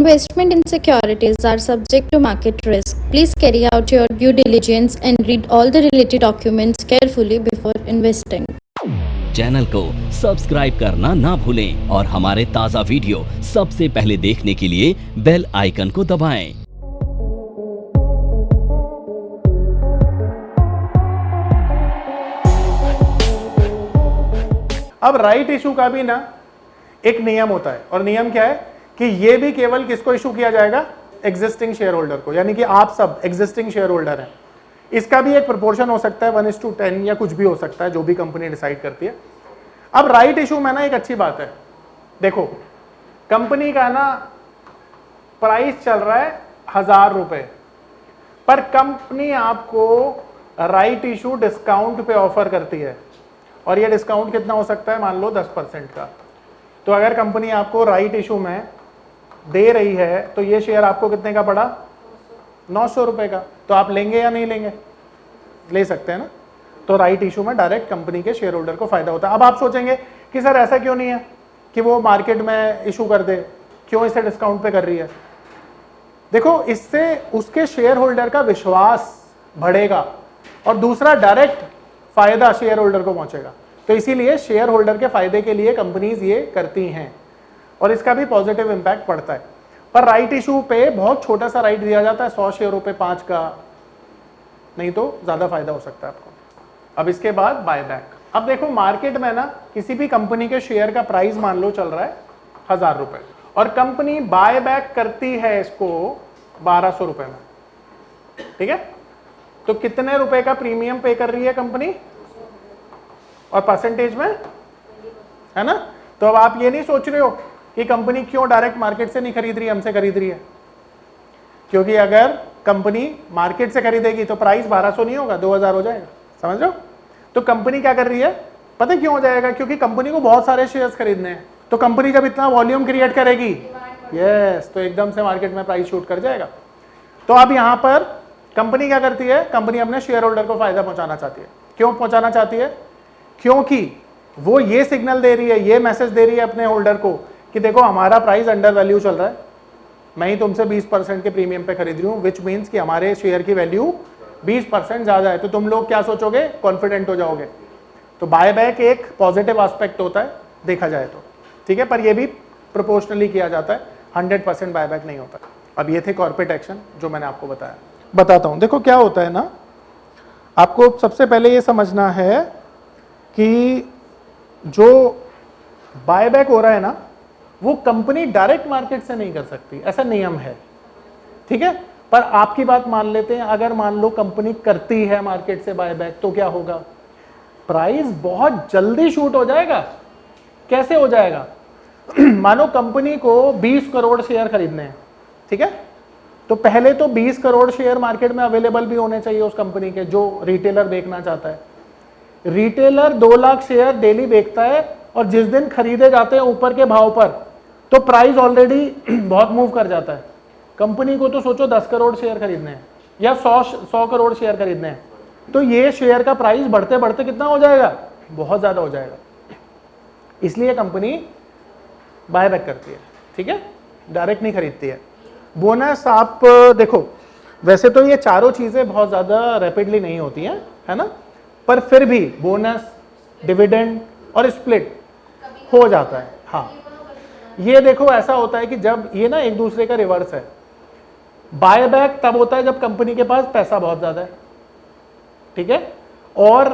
Investment in securities are subject to market risk. Please carry out your due diligence and read all the related documents carefully before investing. Channel को subscribe करना ना भूलें और हमारे ताज़ा video सबसे पहले देखने के लिए बेल आइकन को दबाएं। अब राइट इशू का भी ना एक नियम होता है, और नियम क्या है कि ये भी केवल किसको इशू किया जाएगा? एग्जिस्टिंग शेयर होल्डर को, यानी कि आप सब एग्जिस्टिंग शेयर होल्डर हैं। इसका भी एक प्रोपोर्शन हो सकता है 1:10 या कुछ भी हो सकता है, जो भी कंपनी डिसाइड करती है। अब राइट इशू में ना एक अच्छी बात है, देखो कंपनी का ना प्राइस चल रहा है 1000 रुपए, पर कंपनी आपको राइट इशू डिस्काउंट पे ऑफर करती है, और ये डिस्काउंट कितना हो सकता है? मान लो 10% का। तो अगर कंपनी आपको राइट इशू में दे रही है तो ये शेयर आपको कितने का पड़ा? 900 रुपए का। तो आप लेंगे या नहीं लेंगे? ले सकते हैं ना। तो राइट इशू में डायरेक्ट कंपनी के शेयर होल्डर को फायदा होता है। अब आप सोचेंगे कि सर ऐसा क्यों नहीं है कि वो मार्केट में इशू कर दे, क्यों इसे डिस्काउंट पे कर रही है? देखो, इससे उसके शेयर होल्डर का विश्वास बढ़ेगा और दूसरा डायरेक्ट फायदा शेयर होल्डर को पहुंचेगा। तो इसीलिए शेयर होल्डर के फायदे के लिए कंपनीज ये करती हैं और इसका भी पॉजिटिव इंपैक्ट पड़ता है। पर राइट इशू पे बहुत छोटा सा राइट दिया जाता है, 100 शेयरों पे 5 का, नहीं तो ज्यादा फायदा हो सकता है आपको। अब इसके बाद बायबैक। अब देखो मार्केट में ना किसी भी कंपनी के शेयर का प्राइस मान लो चल रहा है 1000 रुपए, और कंपनी बायबैक करती है इसको 1200 रुपए में, ठीक है? तो कितने रुपए का प्रीमियम पे कर रही है कंपनी? और परसेंटेज में, है ना? तो अब आप ये नहीं सोच रहे हो कि कंपनी क्यों डायरेक्ट मार्केट से नहीं खरीद रही है, हमसे खरीद रही है। क्योंकि अगर कंपनी मार्केट से खरीदेगी तो प्राइस 1200 नहीं होगा, 2000 हो जाएगा। समझ रहे हो? तो कंपनी क्या कर रही है? पता क्यों हो जाएगा? क्योंकि कंपनी को बहुत सारे शेयर्स खरीदने हैं। तो कंपनी जब इतना वॉल्यूम क्रिएट करेगी, यस, तो एकदम से मार्केट में प्राइस शूट कर जाएगा। तो अब यहां पर कंपनी क्या करती है? कंपनी अपने शेयर होल्डर को फायदा पहुंचाना चाहती है। क्यों पहुंचाना चाहती है? क्योंकि वो ये सिग्नल दे रही है, ये मैसेज दे रही है अपने होल्डर को कि देखो हमारा प्राइस अंडर वैल्यू चल रहा है, मैं ही तुमसे 20% के प्रीमियम पे खरीद रही हूँ, विच मीन्स कि हमारे शेयर की वैल्यू 20% ज्यादा है। तो तुम लोग क्या सोचोगे? कॉन्फिडेंट हो जाओगे। तो बायबैक एक पॉजिटिव एस्पेक्ट होता है देखा जाए तो, ठीक है? पर यह भी प्रोपोर्शनली किया जाता है, 100% बायबैक नहीं होता। अब ये थे कॉर्पोरेट एक्शन जो मैंने आपको बताया। बताता हूं, देखो क्या होता है ना, आपको सबसे पहले ये समझना है कि जो बायबैक हो रहा है ना, वो कंपनी डायरेक्ट मार्केट से नहीं कर सकती, ऐसा नियम है, ठीक है? पर आपकी बात मान लेते हैं, अगर मान लो कंपनी करती है मार्केट से बायबैक, तो क्या होगा? प्राइस बहुत जल्दी शूट हो जाएगा। कैसे हो जाएगा? मानो कंपनी को 20 करोड़ शेयर खरीदने हैं, ठीक है? तो पहले तो 20 करोड़ शेयर मार्केट में अवेलेबल भी होने चाहिए उस कंपनी के, जो रिटेलर बेचना चाहता है। रिटेलर 2 लाख शेयर डेली बेचता है, और जिस दिन खरीदे जाते हैं ऊपर के भाव पर, तो प्राइस ऑलरेडी बहुत मूव कर जाता है। कंपनी को तो सोचो 10 करोड़ शेयर खरीदने हैं या 100 करोड़ शेयर खरीदने हैं, तो ये शेयर का प्राइस बढ़ते बढ़ते कितना हो जाएगा? बहुत ज्यादा हो जाएगा। इसलिए कंपनी बायबैक करती है, ठीक है? डायरेक्ट नहीं खरीदती है। बोनस आप देखो, वैसे तो ये चारों चीजें बहुत ज्यादा रैपिडली नहीं होती हैं, है ना? पर फिर भी बोनस, डिविडेंड और स्प्लिट हो जाता है। हाँ, ये देखो ऐसा होता है कि जब ये ना एक दूसरे का रिवर्स है। बायबैक तब होता है जब कंपनी के पास पैसा बहुत ज्यादा है, ठीक है? और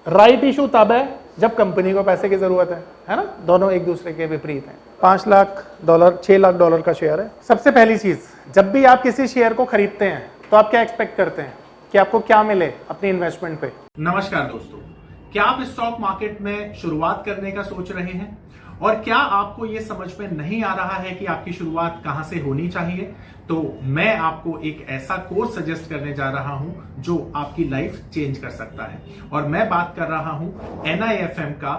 राइट इशू तब है जब कंपनी को पैसे की जरूरत है ना? दोनों एक दूसरे के विपरीत हैं। $5 लाख, $6 लाख का शेयर है। सबसे पहली चीज, जब भी आप किसी शेयर को खरीदते हैं तो आप क्या एक्सपेक्ट करते हैं कि आपको क्या मिले अपनी इन्वेस्टमेंट पे? नमस्कार दोस्तों, क्या आप स्टॉक मार्केट में शुरुआत करने का सोच रहे हैं और क्या आपको यह समझ में नहीं आ रहा है कि आपकी शुरुआत कहां से होनी चाहिए? तो मैं आपको एक ऐसा कोर्स सजेस्ट करने जा रहा हूं जो आपकी लाइफ चेंज कर सकता है, और मैं बात कर रहा हूं NIFM का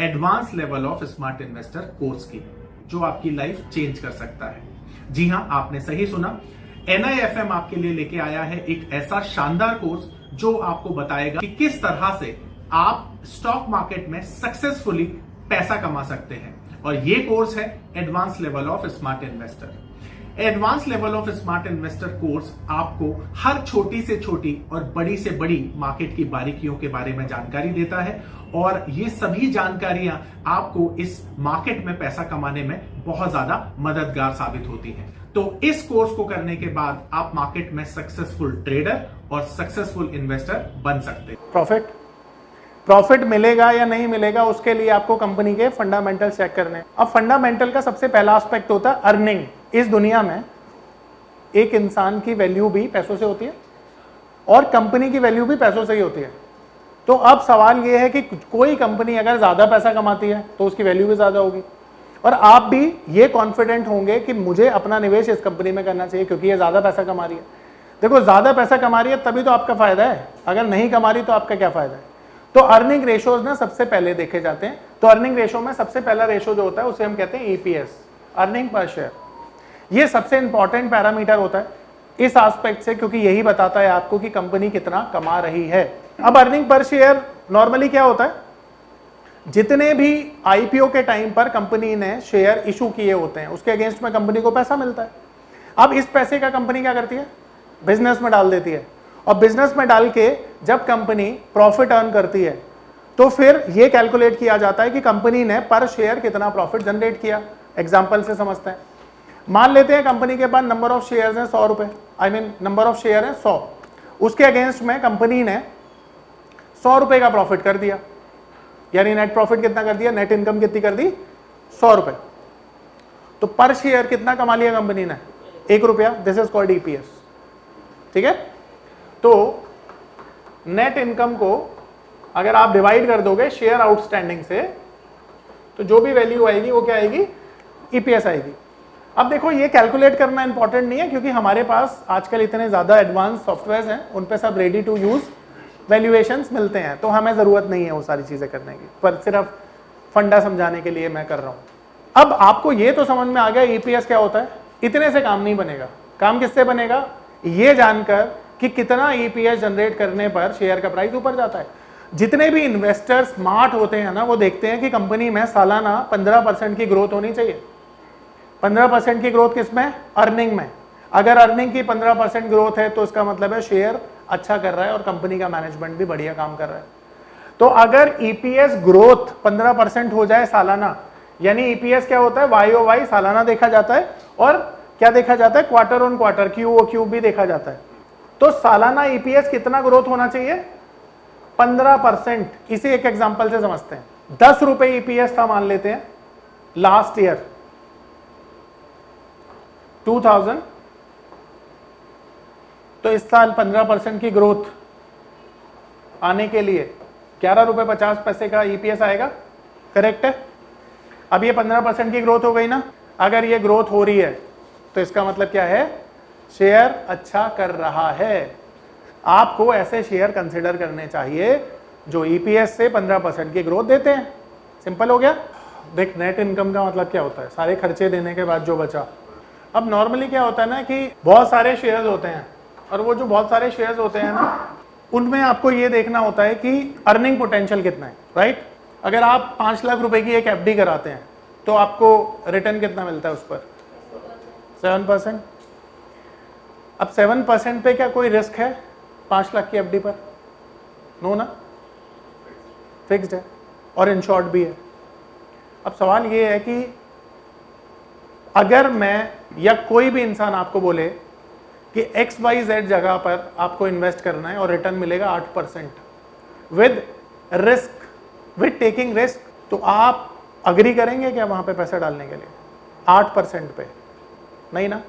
advance level of smart investor course की, जो आपकी लाइफ चेंज कर सकता है। जी हां, आपने सही सुना, NIFM आपके लिए लेके आया है एक ऐसा शानदार कोर्स जो आपको बताएगा कि किस तरह से आप स्टॉक मार्केट में सक्सेसफुली पैसा कमा सकते हैं। और ये कोर्स है advance level of smart investor. Advance level of smart investor course आपको हर छोटी से छोटी और बड़ी से बड़ी मार्केट की बारीकियों के बारे में जानकारी देता है और ये सभी जानकारियां आपको इस मार्केट में पैसा कमाने में बहुत ज्यादा मददगार साबित होती हैं। तो इस कोर्स को करने के बाद आप मार्केट में सक्सेसफुल ट्रेडर और सक्सेसफुल इन्वेस्टर बन सकते हैं। प्रॉफिट मिलेगा या नहीं मिलेगा उसके लिए आपको कंपनी के फंडामेंटल चेक करने हैं। अब फंडामेंटल का सबसे पहला एस्पेक्ट होता है अर्निंग। इस दुनिया में एक इंसान की वैल्यू भी पैसों से होती है और कंपनी की वैल्यू भी पैसों से ही होती है। तो अब सवाल यह है कि कोई कंपनी अगर ज्यादा पैसा कमाती है तो उसकी वैल्यू भी ज्यादा होगी और आप भी ये कॉन्फिडेंट होंगे कि मुझे अपना निवेश इस कंपनी में करना चाहिए क्योंकि ये ज्यादा पैसा कमा रही है। देखो, ज्यादा पैसा कमा रही है तभी तो आपका फायदा है, अगर नहीं कमा रही तो आपका क्या फायदा है। तो अर्निंग रेशोज ना सबसे पहले देखे जाते हैं। तो अर्निंग रेशो में सबसे पहला रेशो जो होता है उसे हम कहते हैं ईपीएस, अर्निंग पर शेयर। ये सबसे इंपॉर्टेंट पैरामीटर होता है इस एस्पेक्ट से क्योंकि यही बताता है आपको कि कंपनी कितना कमा रही है। अब अर्निंग पर शेयर नॉर्मली क्या होता है, जितने भी आईपीओ के टाइम पर कंपनी ने शेयर इशू किए होते हैं उसके अगेंस्ट में कंपनी को पैसा मिलता है। अब इस पैसे का कंपनी क्या करती है, बिजनेस में डाल देती है और बिजनेस में डाल के जब कंपनी प्रॉफिट अर्न करती है तो फिर यह कैलकुलेट किया जाता है कि कंपनी ने पर शेयर कितना प्रॉफिट जनरेट किया। एग्जांपल से समझते हैं। मान लेते हैं कंपनी के पास नंबर ऑफ शेयर्स हैं 100 रुपए, नंबर ऑफ शेयर है 100, उसके अगेंस्ट में कंपनी ने 100 रुपए का प्रॉफिट कर दिया, यानी नेट प्रॉफिट कितना कर दिया, नेट इनकम कितनी कर दी, 100 रुपए। तो पर शेयर कितना कमा लिया कंपनी ने, 1 रुपया। This is called EPS. ठीक है। तो नेट इनकम को अगर आप डिवाइड कर दोगे शेयर आउटस्टैंडिंग से तो जो भी वैल्यू आएगी वो क्या आएगी, ईपीएस आएगी। अब देखो, ये कैलकुलेट करना इंपॉर्टेंट नहीं है क्योंकि हमारे पास आजकल इतने ज्यादा एडवांस सॉफ्टवेयर हैं, उन पे सब रेडी टू यूज वैल्यूएशंस मिलते हैं, तो हमें जरूरत नहीं है वो सारी चीजें करने की, पर सिर्फ फंडा समझाने के लिए मैं कर रहा हूं। अब आपको ये तो समझ में आ गया ईपीएस क्या होता है। इतने से काम नहीं बनेगा। काम किससे बनेगा, ये जानकर कि कितना ईपीएस जनरेट करने पर शेयर का प्राइस ऊपर जाता है। जितने भी इन्वेस्टर स्मार्ट होते हैं ना, वो देखते हैं कि कंपनी में सालाना 15% की ग्रोथ होनी चाहिए। 15% की ग्रोथ किसमें, अर्निंग में। अगर अर्निंग की 15% ग्रोथ है तो इसका मतलब है शेयर अच्छा कर रहा है और कंपनी का मैनेजमेंट भी बढ़िया काम कर रहा है। तो अगर ईपीएस ग्रोथ 15% हो जाए सालाना, यानी ईपीएस क्या होता है, YOY सालाना देखा जाता है और क्या देखा जाता है, क्वार्टर ऑन क्वार्टर, QOQ भी देखा जाता है। तो सालाना ईपीएस कितना ग्रोथ होना चाहिए, 15%। इसी एक एग्जांपल से समझते हैं। 10 रुपए ईपीएस था मान लेते हैं लास्ट ईयर 2000, तो इस साल 15% की ग्रोथ आने के लिए 11 रुपए 50 पैसे का ईपीएस आएगा। करेक्ट है। अब ये 15% की ग्रोथ हो गई ना। अगर ये ग्रोथ हो रही है तो इसका मतलब क्या है, शेयर अच्छा कर रहा है। आपको ऐसे शेयर कंसिडर करने चाहिए जो ईपीएस से 15% की ग्रोथ देते हैं। सिंपल हो गया। देख, नेट इनकम का मतलब क्या होता है, सारे खर्चे देने के बाद जो बचा। अब नॉर्मली क्या होता है ना कि बहुत सारे शेयर्स होते हैं और वो जो बहुत सारे शेयर्स होते हैं ना, उनमें आपको ये देखना होता है कि अर्निंग पोटेंशियल कितना है, राइट। अगर आप 5 लाख रुपए की एक एफडी कराते हैं तो आपको रिटर्न कितना मिलता है उस पर, 7%। अब 7% पे क्या कोई रिस्क है 5 लाख की एफडी पर, नो ना, फिक्स्ड है और इंश्योर्ड भी है। अब सवाल ये है कि अगर मैं या कोई भी इंसान आपको बोले कि XYZ जगह पर आपको इन्वेस्ट करना है और रिटर्न मिलेगा 8% with risk, with taking risk, तो आप अग्री करेंगे क्या वहां पे पैसा डालने के लिए 8% पे? नहीं ना,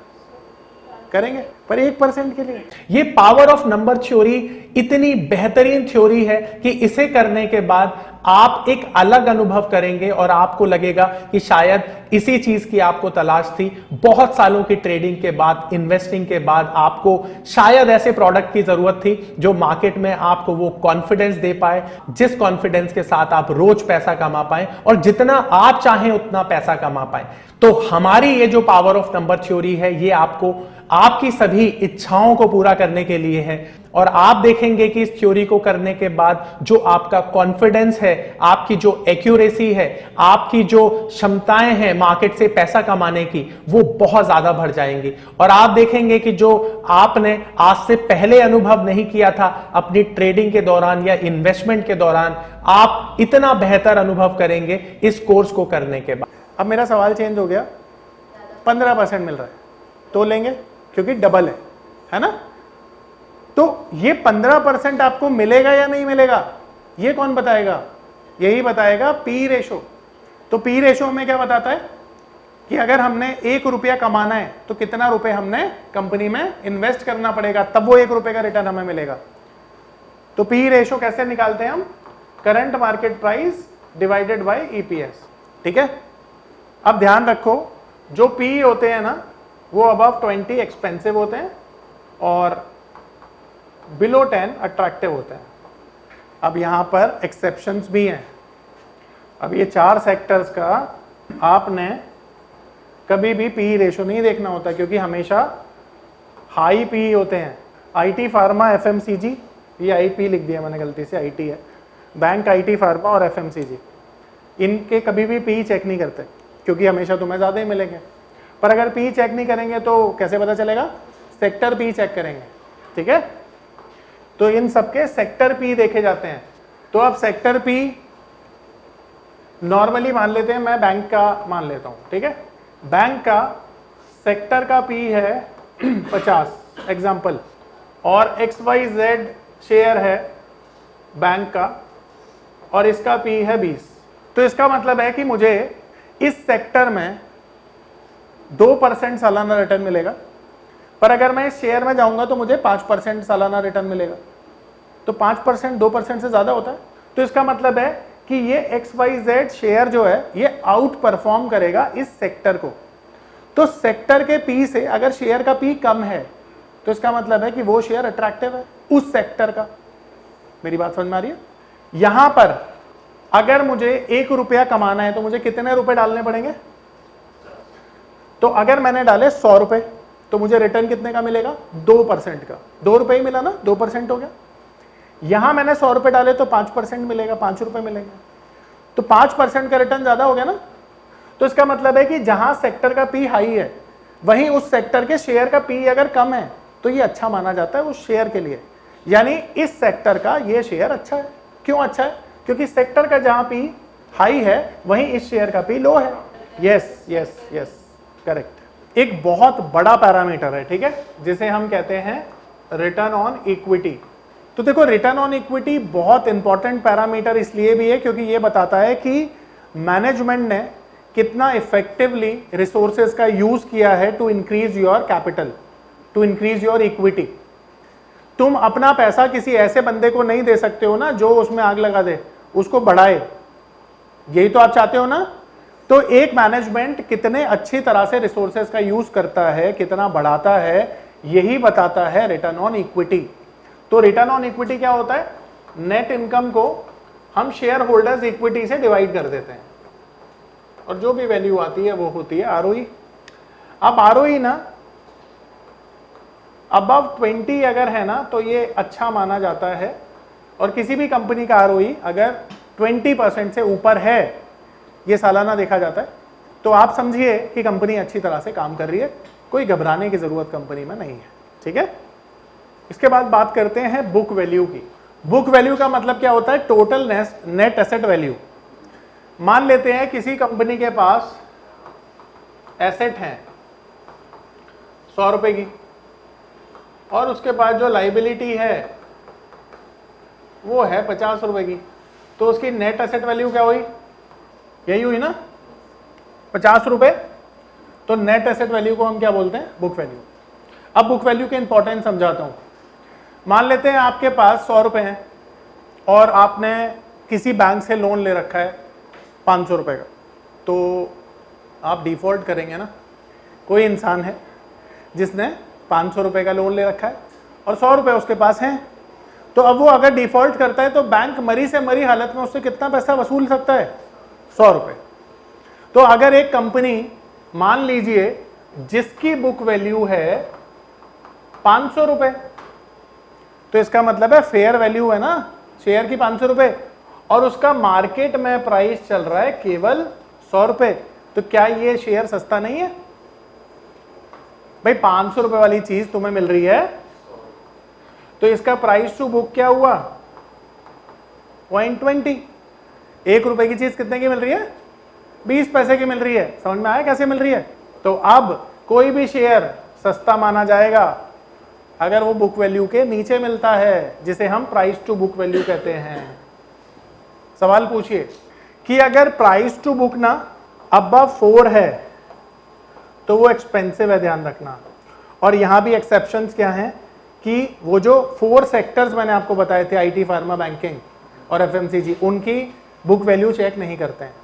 करेंगे, पर 1% के लिए। ये पावर ऑफ नंबर थ्योरी इतनी बेहतरीन थ्योरी है कि इसे करने के बाद आप एक अलग अनुभव करेंगे और आपको लगेगा कि शायद इसी चीज की आपको तलाश थी। बहुत सालों की ट्रेडिंग के बाद, इन्वेस्टिंग के बाद आपको शायद ऐसे प्रोडक्ट की जरूरत थी जो मार्केट में आपको वो कॉन्फिडेंस दे पाए, जिस कॉन्फिडेंस के साथ आप रोज पैसा कमा पाए और जितना आप चाहें उतना पैसा कमा पाए। तो हमारी ये जो पावर ऑफ नंबर थ्योरी है, ये आपको आपकी सभी इच्छाओं को पूरा करने के लिए है। और आप देखेंगे कि इस थ्योरी को करने के बाद जो आपका कॉन्फिडेंस है, आपकी जो एक्यूरेसी है, आपकी जो क्षमताएं हैं मार्केट से पैसा कमाने की, वो बहुत ज्यादा बढ़ जाएंगी। और आप देखेंगे कि जो आपने आज से पहले अनुभव नहीं किया था अपनी ट्रेडिंग के दौरान या इन्वेस्टमेंट के दौरान, आप इतना बेहतर अनुभव करेंगे इस कोर्स को करने के बाद। अब मेरा सवाल चेंज हो गया, 15% मिल रहा है तो लेंगे क्योंकि डबल है ना? तो ये 15% आपको मिलेगा या नहीं मिलेगा, ये कौन बताएगा? यही बताएगा पी रेशो। तो पी रेशो में क्या बताता है कि अगर हमने 1 रुपया कमाना है तो कितना रुपए हमने कंपनी में इन्वेस्ट करना पड़ेगा, तब वो 1 रुपए का रिटर्न हमें मिलेगा। तो पी रेशो कैसे निकालते हैं हम? Current market price divided by EPS. ठीक है, अब ध्यान रखो, जो पी होते हैं ना वो अबव 20 एक्सपेंसिव होते हैं और बिलो 10 अट्रैक्टिव होते हैं। अब यहां पर एक्सेप्शंस भी हैं। अब ये 4 सेक्टर्स का आपने कभी भी पी रेशो नहीं देखना होता, क्योंकि हमेशा हाई पी होते हैं। आईटी फार्मा, एफएमसीजी, ये आईपी लिख दिया मैंने गलती से, आईटी है। बैंक, आईटी फार्मा और एफएमसीजी, इनके कभी भी पी चेक नहीं करते, क्योंकि हमेशा तुम्हें ज्यादा ही मिलेंगे। पर अगर पी चेक नहीं करेंगे तो कैसे पता चलेगा? सेक्टर पी चेक करेंगे। ठीक है, तो इन सबके सेक्टर पी देखे जाते हैं। तो अब सेक्टर पी नॉर्मली मान लेते हैं, मैं बैंक का मान लेता हूं। ठीक है, बैंक का सेक्टर का पी है 50 एग्जाम्पल, और XYZ शेयर है बैंक का और इसका पी है 20। तो इसका मतलब है कि मुझे इस सेक्टर में 2% सालाना रिटर्न मिलेगा, पर अगर मैं इस शेयर में जाऊंगा तो मुझे 5% सालाना रिटर्न मिलेगा। तो 5% 2% से ज्यादा होता है। तो इसका मतलब है कि ये XYZ शेयर जो है ये आउट परफॉर्म करेगा इस सेक्टर को। तो सेक्टर के पी से अगर शेयर का पी कम है तो इसका मतलब है कि वो शेयर अट्रैक्टिव है उस सेक्टर का। मेरी बात समझ में आ रही है? यहां पर अगर मुझे 1 रुपया कमाना है तो मुझे कितने रुपए डालने पड़ेंगे? तो अगर मैंने डाले 100 रुपए तो मुझे रिटर्न कितने का मिलेगा? 2% का। 2 रुपए ही मिला ना, 2% हो गया। यहां मैंने 100 रुपए डाले तो 5% मिलेगा, 5 रुपए मिलेंगे। तो 5% का रिटर्न ज्यादा हो गया ना। तो इसका मतलब है कि जहां सेक्टर का पी हाई है वहीं उस सेक्टर के शेयर का पी अगर कम है तो ये अच्छा माना जाता है उस शेयर के लिए। यानी इस सेक्टर का ये शेयर अच्छा है। क्यों अच्छा है? क्योंकि सेक्टर का जहां पी हाई है वहीं इस शेयर का पी लो है। Yes yes yes, correct. एक बहुत बड़ा पैरामीटर है, ठीक है, जिसे हम कहते हैं रिटर्न ऑन इक्विटी। तो देखो, रिटर्न ऑन इक्विटी बहुत इंपॉर्टेंट पैरामीटर इसलिए भी है क्योंकि ये बताता है कि मैनेजमेंट ने कितना इफेक्टिवली रिसोर्सेज का यूज किया है to increase your capital, to increase your equity. तुम अपना पैसा किसी ऐसे बंदे को नहीं दे सकते हो ना जो उसमें आग लगा दे, उसको बढ़ाए। यही तो आप चाहते हो ना। तो एक मैनेजमेंट कितने अच्छी तरह से रिसोर्सेज का यूज करता है, कितना बढ़ाता है, यही बताता है रिटर्न ऑन इक्विटी। तो रिटर्न ऑन इक्विटी क्या होता है? नेट इनकम को हम शेयर होल्डर्स इक्विटी से डिवाइड कर देते हैं और जो भी वैल्यू आती है वो होती है आरओई। अब आरओई ना अबव 20 अगर है ना तो ये अच्छा माना जाता है, और किसी भी कंपनी का आरओई अगर 20% से ऊपर है, ये सालाना देखा जाता है, तो आप समझिए कि कंपनी अच्छी तरह से काम कर रही है। कोई घबराने की जरूरत कंपनी में नहीं है। ठीक है, इसके बाद बात करते हैं बुक वैल्यू की। बुक वैल्यू का मतलब क्या होता है? Total net asset value. मान लेते हैं किसी कंपनी के पास एसेट है 100 रुपए की, और उसके पास जो लाइबिलिटी है वो है 50 रुपए की, तो उसकी नेट एसेट वैल्यू क्या हुई? यही हुई ना, 50 रुपए। तो नेट एसेट वैल्यू को हम क्या बोलते हैं? Book value. अब बुक वैल्यू के इंपॉर्टेंस समझाता हूं। मान लेते हैं आपके पास 100 रुपए हैं और आपने किसी बैंक से लोन ले रखा है 500 रुपए का, तो आप डिफॉल्ट करेंगे ना। कोई इंसान है जिसने 500 रुपए का लोन ले रखा है और 100 रुपए उसके पास हैं, तो अब वो अगर डिफॉल्ट करता है तो बैंक मरी से मरी हालत में उससे कितना पैसा वसूल सकता है? 100 रुपए। तो अगर एक कंपनी मान लीजिए जिसकी बुक वैल्यू है 500 रुपए, तो इसका मतलब है फेयर वैल्यू है ना शेयर की 500 रुपए, और उसका मार्केट में प्राइस चल रहा है केवल 100 रुपए, तो क्या ये शेयर सस्ता नहीं है भाई? 500 रुपए वाली चीज तुम्हें मिल रही है, तो इसका प्राइस टू बुक क्या हुआ? 0.20। 1 रुपए की चीज कितने की मिल रही है? 20 पैसे की मिल रही है। समझ में आया कैसे मिल रही है? तो अब कोई भी शेयर सस्ता माना जाएगा अगर वो बुक वैल्यू के नीचे मिलता है, जिसे हम प्राइस टू बुक वैल्यू कहते हैं। सवाल पूछिए कि अगर प्राइस टू बुक ना अबव 4 है तो वो एक्सपेंसिव है, ध्यान रखना। और यहां भी एक्सेप्शंस क्या हैं कि वो जो 4 सेक्टर्स मैंने आपको बताए थे, आईटी, फार्मा, बैंकिंग और एफएमसीजी, उनकी बुक वैल्यू चेक नहीं करते हैं।